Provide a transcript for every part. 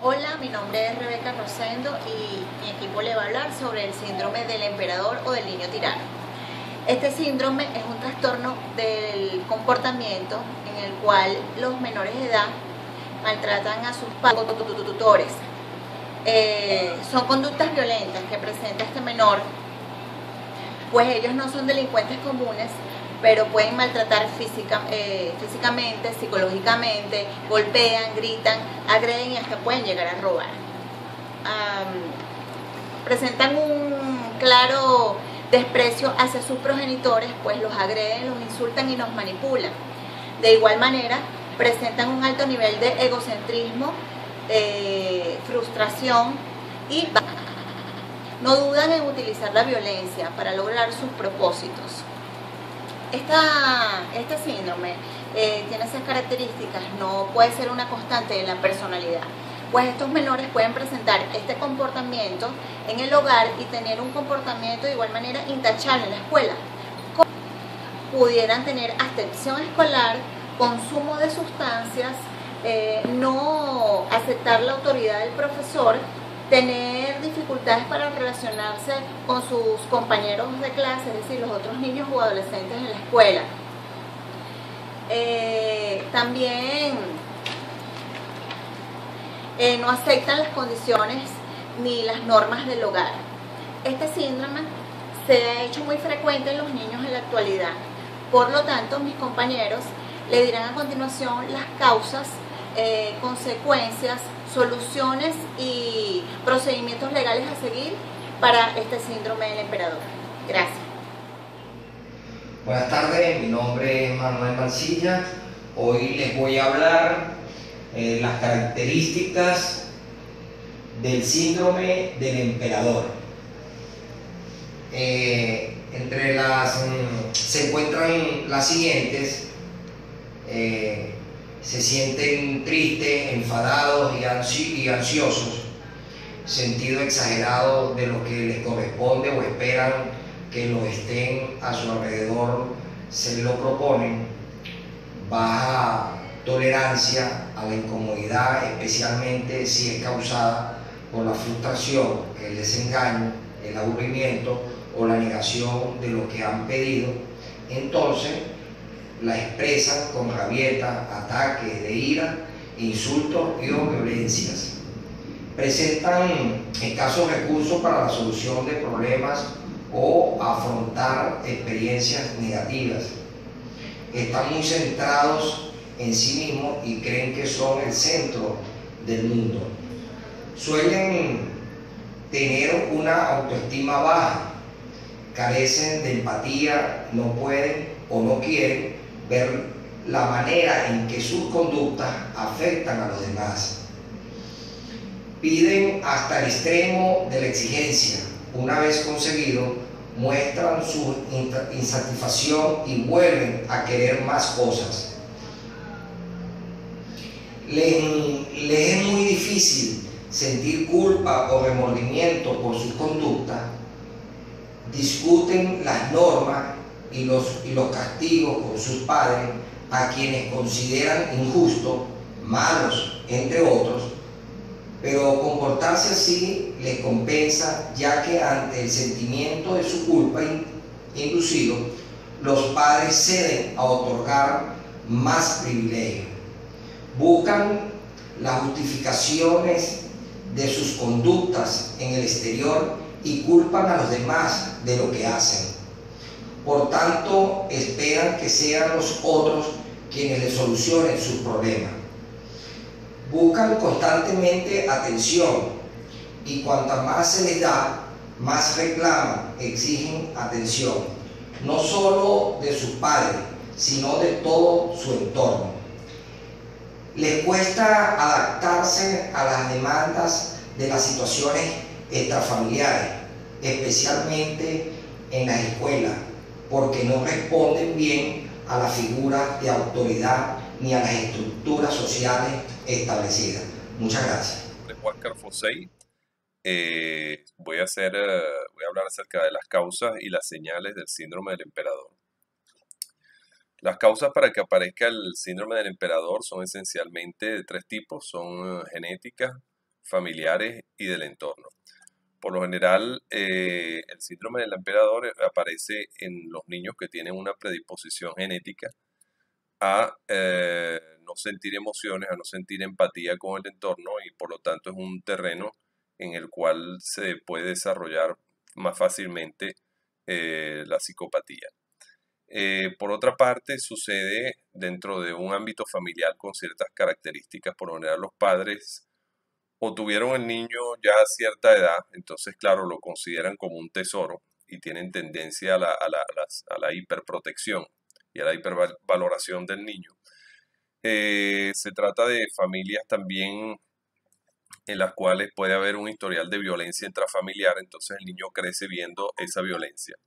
Hola, mi nombre es Rebeca Rosendo y mi equipo le va a hablar sobre el síndrome del emperador o del niño tirano. Este síndrome es un trastorno del comportamiento en el cual los menores de edad maltratan a sus padres o tutores. Son conductas violentas que presenta este menor, pues ellos no son delincuentes comunes, pero pueden maltratar físicamente, psicológicamente, golpean, gritan, agreden y hasta pueden llegar a robar. Presentan un claro desprecio hacia sus progenitores, pues los agreden, los insultan y los manipulan. De igual manera, presentan un alto nivel de egocentrismo, frustración y no dudan en utilizar la violencia para lograr sus propósitos. Este síndrome tiene esas características, no puede ser una constante de la personalidad, pues estos menores pueden presentar este comportamiento en el hogar y tener un comportamiento de igual manera intachable en la escuela. Pudieran tener abstención escolar, consumo de sustancias, no aceptar la autoridad del profesor, tener dificultades para relacionarse con sus compañeros de clase, es decir, los otros niños o adolescentes en la escuela. También no aceptan las condiciones ni las normas del hogar. Este síndrome se ha hecho muy frecuente en los niños en la actualidad. Por lo tanto, mis compañeros le dirán a continuación las causas, consecuencias, soluciones y procedimientos legales a seguir para este síndrome del emperador. Gracias. Buenas tardes, mi nombre es Manuel Mancilla. Hoy les voy a hablar las características del síndrome del emperador. Entre las se encuentran las siguientes: se sienten tristes, enfadados y ansiosos, sentido exagerado de lo que les corresponde o esperan que lo estén a su alrededor se lo proponen, baja tolerancia a la incomodidad, especialmente si es causada por la frustración, el desengaño, el aburrimiento o la negación de lo que han pedido. Entonces la expresan con rabieta, ataques de ira, insultos y o violencias. Presentan escasos recursos para la solución de problemas o afrontar experiencias negativas. Están muy centrados en sí mismos y creen que son el centro del mundo. Suelen tener una autoestima baja, carecen de empatía, no pueden o no quieren ver la manera en que sus conductas afectan a los demás. Piden hasta el extremo de la exigencia. Una vez conseguido, muestran su insatisfacción y vuelven a querer más cosas. Les es muy difícil sentir culpa o remordimiento por sus conductas. Discuten las normas y los castigos con sus padres, a quienes consideran injustos, malos, entre otros, pero comportarse así les compensa, ya que ante el sentimiento de su culpa inducido, los padres ceden a otorgar más privilegios. Buscan las justificaciones de sus conductas en el exterior y culpan a los demás de lo que hacen. Por tanto, esperan que sean los otros quienes les solucionen sus problemas. Buscan constantemente atención y cuanta más se les da, más reclaman, exigen atención, no solo de sus padres, sino de todo su entorno. Les cuesta adaptarse a las demandas de las situaciones extrafamiliares, especialmente en las escuelas, porque no responden bien a la figura de autoridad ni a las estructuras sociales establecidas. Muchas gracias. Huáscar Fosey. Voy a hablar acerca de las causas y las señales del síndrome del emperador. Las causas para que aparezca el síndrome del emperador son esencialmente de tres tipos: son genéticas, familiares y del entorno. Por lo general, el síndrome del emperador aparece en los niños que tienen una predisposición genética a no sentir emociones, a no sentir empatía con el entorno, y por lo tanto es un terreno en el cual se puede desarrollar más fácilmente la psicopatía. Por otra parte, sucede dentro de un ámbito familiar con ciertas características. Por lo general, los padres o tuvieron el niño ya a cierta edad, entonces claro, lo consideran como un tesoro y tienen tendencia a la hiperprotección y a la hipervaloración del niño. Se trata de familias también en las cuales puede haber un historial de violencia intrafamiliar, entonces el niño crece viendo esa violencia.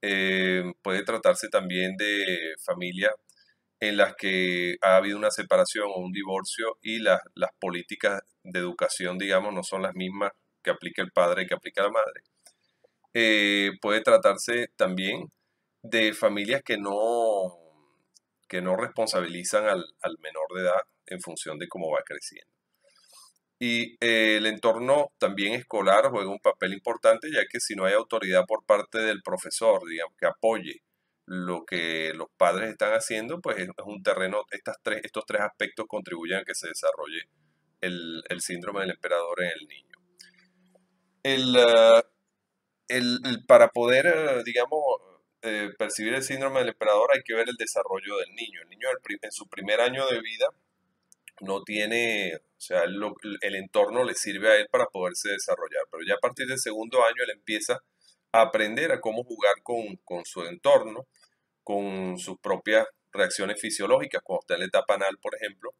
Puede tratarse también de familias en las que ha habido una separación o un divorcio y las políticas de educación, digamos, no son las mismas que aplica el padre y que aplica la madre. Puede tratarse también de familias que no responsabilizan al menor de edad en función de cómo va creciendo. Y el entorno también escolar juega un papel importante, ya que si no hay autoridad por parte del profesor, digamos, que apoye lo que los padres están haciendo, pues es un terreno, estos tres aspectos contribuyen a que se desarrolle el síndrome del emperador en el niño. Para poder, digamos, percibir el síndrome del emperador hay que ver el desarrollo del niño. El niño en su primer año de vida no tiene, o sea, el entorno le sirve a él para poderse desarrollar, pero ya a partir del segundo año él empieza a aprender a cómo jugar con su entorno, con sus propias reacciones fisiológicas, cuando está en la etapa anal, por ejemplo,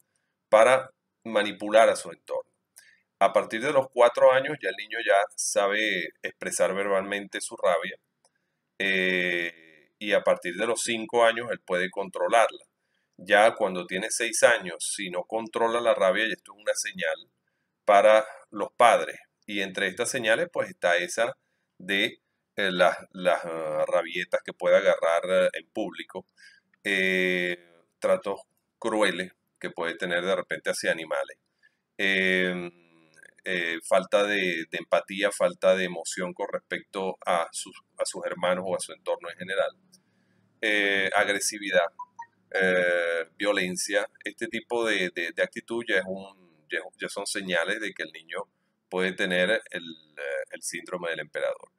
para manipular a su entorno. A partir de los 4 años ya el niño ya sabe expresar verbalmente su rabia, y a partir de los 5 años él puede controlarla. Ya cuando tiene 6 años, si no controla la rabia, y esto es una señal para los padres. Y entre estas señales, pues está esa de las rabietas que puede agarrar en público, tratos crueles que puede tener de repente hacia animales, falta de empatía, falta de emoción con respecto a sus hermanos o a su entorno en general, agresividad, violencia. Este tipo de actitud ya son señales de que el niño puede tener el síndrome del emperador.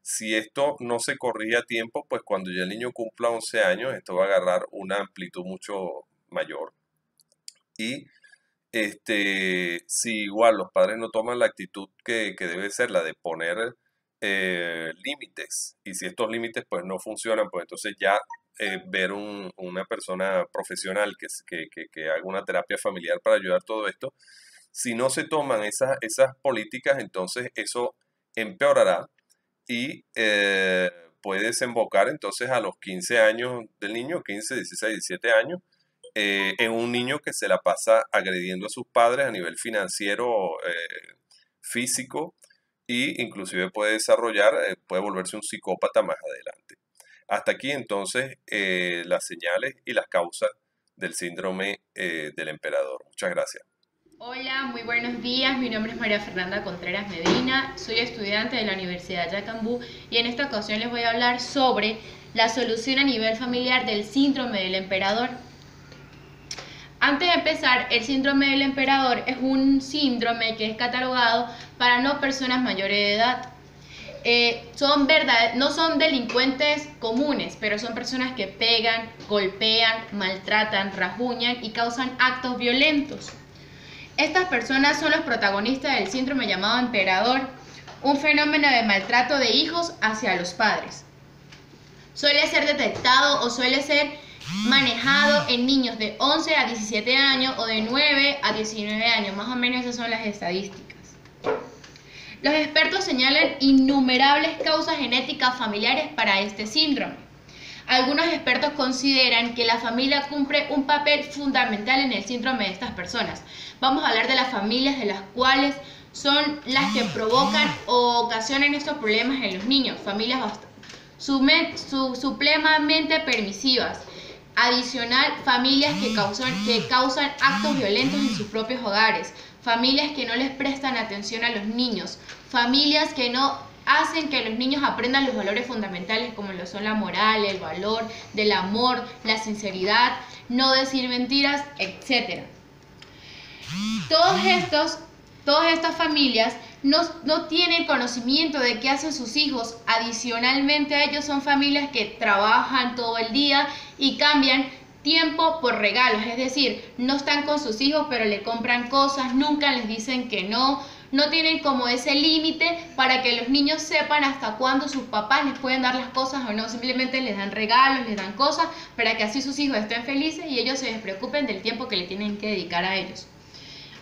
Si esto no se corrige a tiempo, pues cuando ya el niño cumpla 11 años, esto va a agarrar una amplitud mucho mayor. Y si igual los padres no toman la actitud que debe ser la de poner límites, y si estos límites pues no funcionan, pues entonces ya ver una persona profesional que haga una terapia familiar para ayudar todo esto. Si no se toman esas políticas, entonces eso empeorará y puede desembocar entonces a los 15 años del niño, 15, 16, 17 años, en un niño que se la pasa agrediendo a sus padres a nivel financiero, físico, e inclusive puede desarrollar, puede volverse un psicópata más adelante. Hasta aquí entonces las señales y las causas del síndrome del emperador. Muchas gracias. Hola, muy buenos días. Mi nombre es María Fernanda Contreras Medina. Soy estudiante de la Universidad Yacambú y en esta ocasión les voy a hablar sobre la solución a nivel familiar del síndrome del emperador. Antes de empezar, el síndrome del emperador es un síndrome que es catalogado para no personas mayores de edad. No son delincuentes comunes, pero son personas que pegan, golpean, maltratan, rasguñan y causan actos violentos. Estas personas son los protagonistas del síndrome llamado emperador, un fenómeno de maltrato de hijos hacia los padres. Suele ser detectado o suele ser manejado en niños de 11 a 17 años o de 9 a 19 años, más o menos esas son las estadísticas. Los expertos señalan innumerables causas genéticas familiares para este síndrome. Algunos expertos consideran que la familia cumple un papel fundamental en el síndrome de estas personas. Vamos a hablar de las familias de las cuales son las que provocan o ocasionan estos problemas en los niños. Familias supremamente permisivas, Adicional, familias que causan actos violentos en sus propios hogares, familias que no les prestan atención a los niños, familias que no hacen que los niños aprendan los valores fundamentales como lo son la moral, el valor del amor, la sinceridad, no decir mentiras, etc. Todas estas familias no tienen conocimiento de qué hacen sus hijos. Adicionalmente a ellos son familias que trabajan todo el día y cambian tiempo por regalos, es decir, no están con sus hijos pero le compran cosas, nunca les dicen que no tienen como ese límite para que los niños sepan hasta cuándo sus papás les pueden dar las cosas o no, simplemente les dan regalos, les dan cosas para que así sus hijos estén felices y ellos se despreocupen del tiempo que le tienen que dedicar a ellos.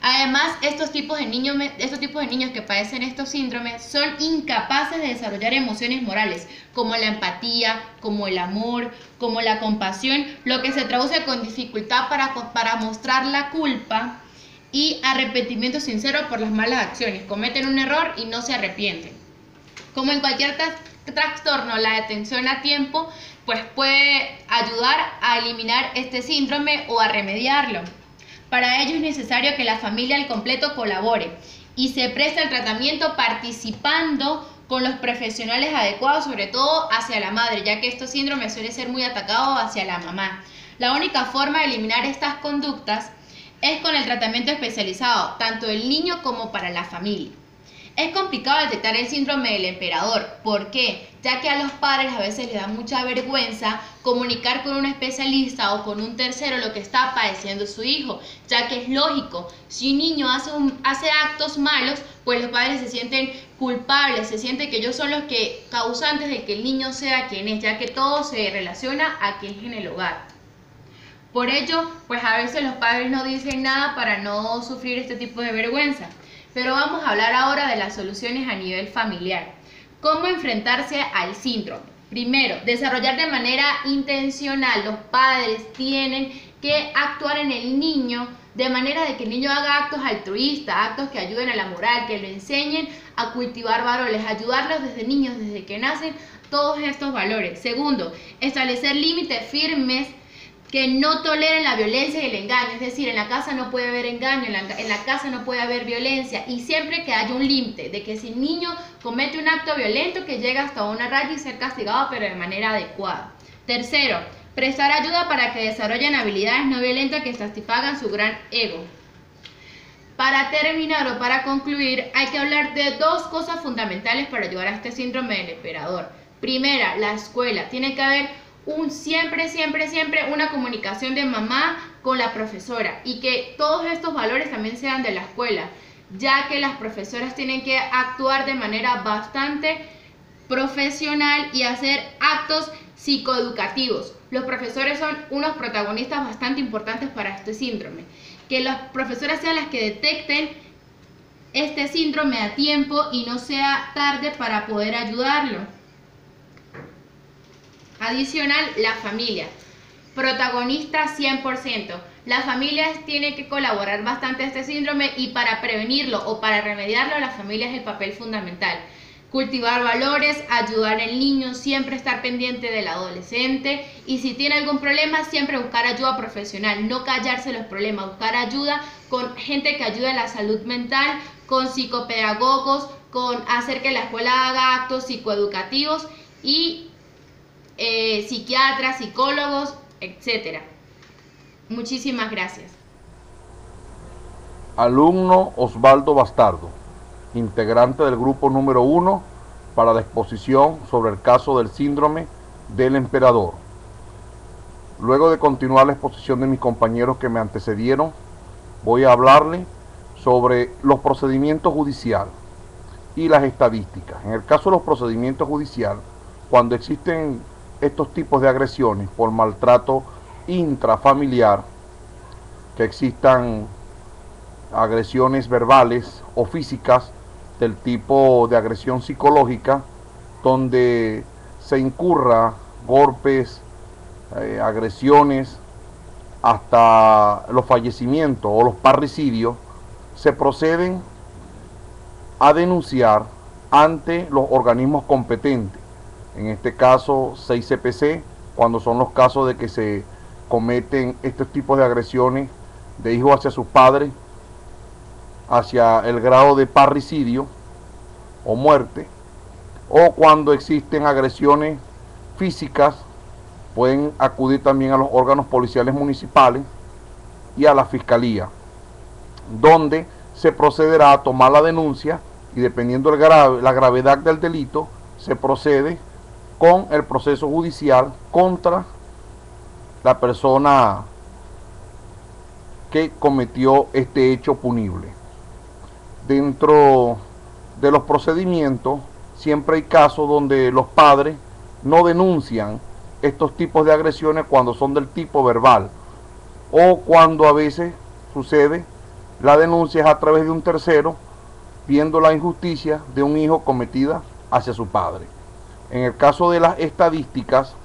Además, estos tipos de niños que padecen estos síndromes son incapaces de desarrollar emociones morales, como la empatía, como el amor, como la compasión, lo que se traduce con dificultad para mostrar la culpa y arrepentimiento sincero por las malas acciones. Cometen un error y no se arrepienten. Como en cualquier trastorno, la detención a tiempo pues puede ayudar a eliminar este síndrome o a remediarlo. Para ello es necesario que la familia al completo colabore y se preste al tratamiento participando con los profesionales adecuados, sobre todo hacia la madre, ya que estos síndromes suelen ser muy atacados hacia la mamá. La única forma de eliminar estas conductas es con el tratamiento especializado, tanto del niño como para la familia. Es complicado detectar el síndrome del emperador. ¿Por qué? Ya que a los padres a veces les da mucha vergüenza comunicar con un especialista o con un tercero lo que está padeciendo su hijo, ya que es lógico, si un niño hace actos malos, pues los padres se sienten culpables, se sienten que ellos son los causantes de que el niño sea quien es, ya que todo se relaciona a que es en el hogar. Por ello, pues a veces los padres no dicen nada para no sufrir este tipo de vergüenza. Pero vamos a hablar ahora de las soluciones a nivel familiar. ¿Cómo enfrentarse al síndrome? Primero, desarrollar de manera intencional. Los padres tienen que actuar en el niño de manera de que el niño haga actos altruistas, actos que ayuden a la moral, que lo enseñen a cultivar valores, ayudarlos desde niños, desde que nacen, todos estos valores. Segundo, establecer límites firmes que no toleren la violencia y el engaño, es decir, en la casa no puede haber engaño, en la casa no puede haber violencia, y siempre que haya un límite de que si el niño comete un acto violento que llega hasta una raya y ser castigado pero de manera adecuada. Tercero, prestar ayuda para que desarrollen habilidades no violentas que satisfagan su gran ego. Para terminar o para concluir, hay que hablar de dos cosas fundamentales para ayudar a este síndrome del emperador. Primera, la escuela. Tiene que haber siempre una comunicación de mamá con la profesora y que todos estos valores también sean de la escuela, ya que las profesoras tienen que actuar de manera bastante profesional y hacer actos psicoeducativos. Los profesores son unos protagonistas bastante importantes para este síndrome. Que las profesoras sean las que detecten este síndrome a tiempo y no sea tarde para poder ayudarlo. Adicional, la familia, protagonista 100%. Las familias tienen que colaborar bastante a este síndrome y para prevenirlo o para remediarlo, la familia es el papel fundamental. Cultivar valores, ayudar al niño, siempre estar pendiente del adolescente y si tiene algún problema, siempre buscar ayuda profesional, no callarse los problemas, buscar ayuda con gente que ayude a la salud mental, con psicopedagogos, con hacer que la escuela haga actos psicoeducativos y psiquiatras, psicólogos, etc. Muchísimas gracias. Alumno Osvaldo Bastardo, integrante del grupo número 1 para la exposición sobre el caso del síndrome del emperador. Luego de continuar la exposición de mis compañeros que me antecedieron, voy a hablarle sobre los procedimientos judiciales y las estadísticas. En el caso de los procedimientos judiciales, cuando existen estos tipos de agresiones por maltrato intrafamiliar, que existan agresiones verbales o físicas del tipo de agresión psicológica, donde se incurra golpes, agresiones, hasta los fallecimientos o los parricidios, se proceden a denunciar ante los organismos competentes. En este caso 6CPC, cuando son los casos de que se cometen estos tipos de agresiones de hijos hacia sus padres, hacia el grado de parricidio o muerte, o cuando existen agresiones físicas, pueden acudir también a los órganos policiales municipales y a la fiscalía, donde se procederá a tomar la denuncia y dependiendo la gravedad del delito, se procede con el proceso judicial contra la persona que cometió este hecho punible. Dentro de los procedimientos, siempre hay casos donde los padres no denuncian estos tipos de agresiones cuando son del tipo verbal, o cuando a veces sucede la denuncia es a través de un tercero, viendo la injusticia de un hijo cometida hacia su padre. En el caso de las estadísticas,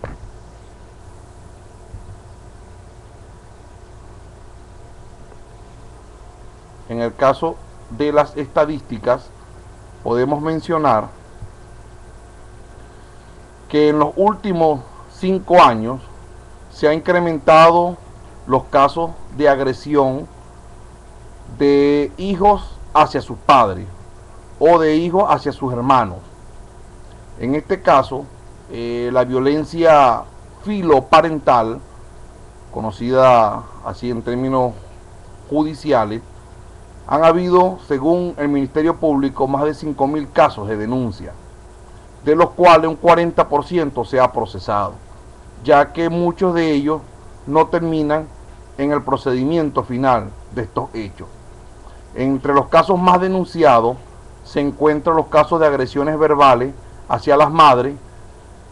podemos mencionar que en los últimos 5 años se ha incrementado los casos de agresión de hijos hacia sus padres o de hijos hacia sus hermanos. En este caso, la violencia filoparental, conocida así en términos judiciales, han habido, según el Ministerio Público, más de 5.000 casos de denuncia, de los cuales un 40% se ha procesado, ya que muchos de ellos no terminan en el procedimiento final de estos hechos. Entre los casos más denunciados se encuentran los casos de agresiones verbales hacia las madres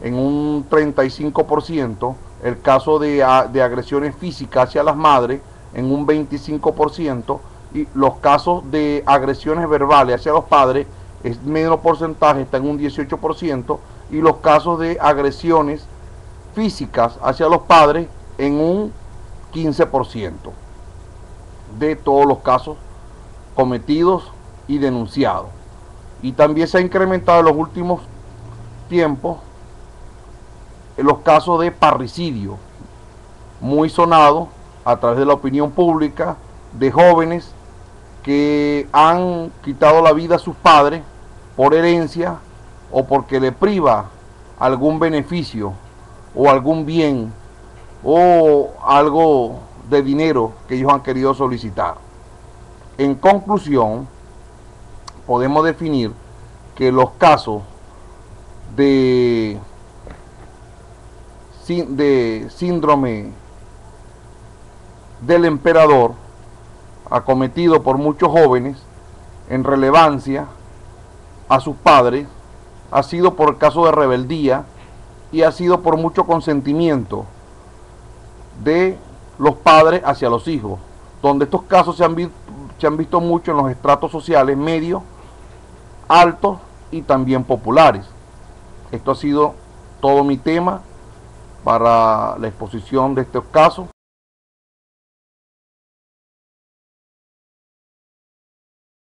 en un 35%, el caso de agresiones físicas hacia las madres en un 25%, y los casos de agresiones verbales hacia los padres es menos porcentaje, está en un 18%, y los casos de agresiones físicas hacia los padres en un 15% de todos los casos cometidos y denunciados. Y también se ha incrementado en los últimos tiempos los casos de parricidio, muy sonados a través de la opinión pública, de jóvenes que han quitado la vida a sus padres por herencia o porque le priva algún beneficio o algún bien o algo de dinero que ellos han querido solicitar. En conclusión, podemos definir que los casos de síndrome del emperador acometido por muchos jóvenes en relevancia a sus padres ha sido por el caso de rebeldía y ha sido por mucho consentimiento de los padres hacia los hijos, donde estos casos se han visto mucho en los estratos sociales medios, altos y también populares. Esto ha sido todo mi tema para la exposición de estos casos.